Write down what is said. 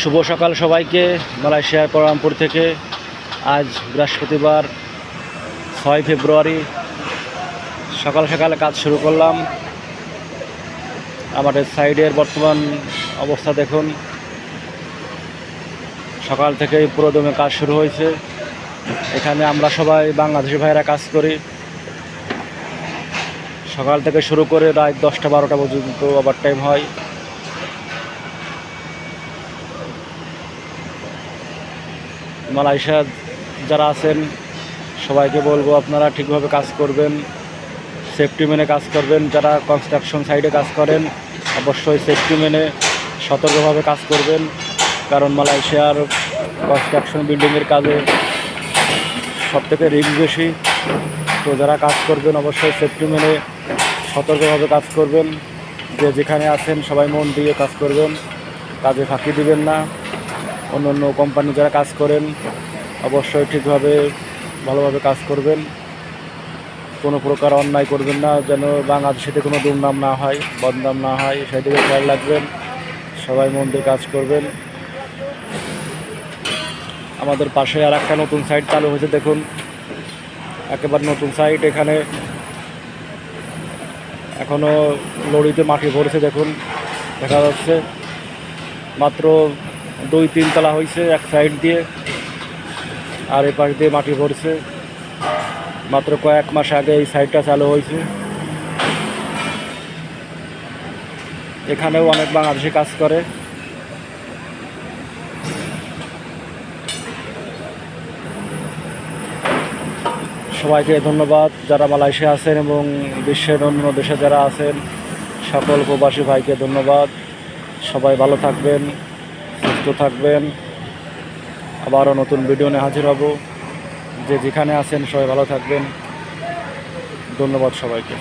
শুভ সকাল সবাইকে। মালয়েশিয়ার কুয়ালালামপুর থেকে আজ বৃহস্পতিবার 6 ফেব্রুয়ারি সকাল সকালে কাজ শুরু করলাম। আমাদের সাইডের বর্তমান অবস্থা দেখুন, সকাল থেকেই পুরোদমে কাজ শুরু হয়েছে। এখানে আমরা সবাই বাংলাদেশি ভাইরা কাজ করি। সকাল থেকে শুরু করে রাত 10টা-12টা পর্যন্ত ওভারটাইম হয়। মালয়েশিয়া যারা আছেন সবাইকে বলবো, আপনারা ঠিকভাবে কাজ করবেন, সেফটি মেনে কাজ করবেন। যারা কনস্ট্রাকশন সাইডে কাজ করেন অবশ্যই সেফটি মেনে সতর্কভাবে কাজ করবেন, কারণ মালয়েশিয়ার কনস্ট্রাকশন বিল্ডিংয়ের কাজে সবথেকে রিস্ক বেশি। তো যারা কাজ করবেন অবশ্যই সেফটি মেনে সতর্কভাবে কাজ করবেন। যে যেখানে আছেন সবাই মন দিয়ে কাজ করবেন, কাজে ফাঁকি দিবেন না। অন্য অন্য কোম্পানি যারা কাজ করেন অবশ্যই ঠিকভাবে ভালোভাবে কাজ করবেন, কোনো প্রকার অন্যায় করবেন না, যেন বাংলাদেশিতে কোনো দুর্নাম না হয়, বদনাম না হয়, সেদিকে খেয়াল রাখবেন। সবাই মন দিয়ে কাজ করবেন। আমাদের পাশে আর একটা নতুন সাইট চালু হয়েছে, দেখুন একেবারে নতুন সাইট। এখানে এখনও লরিতে মাটি ভরছে, দেখুন দেখা যাচ্ছে। মাত্র 2-3 তলা হয়েছে এক সাইড দিয়ে, আর এই পাশ দিয়ে মাটি ভরছে। মাত্র কয়েক মাস আগে এই সাইডটা চালু হয়েছে। এখানেও অনেক বাংলাদেশি কাজ করে। সবাইকে ধন্যবাদ যারা মালয়েশিয়া আছেন এবং বিশ্বের অন্য দেশে যারা আছেন, সকল প্রবাসী ভাইকে ধন্যবাদ। সবাই ভালো থাকবেন, সুস্থ থাকবেন। আবারও নতুন ভিডিও নিয়ে হাজির হব। যে যেখানে আছেন সবাই ভালো থাকবেন। ধন্যবাদ সবাইকে।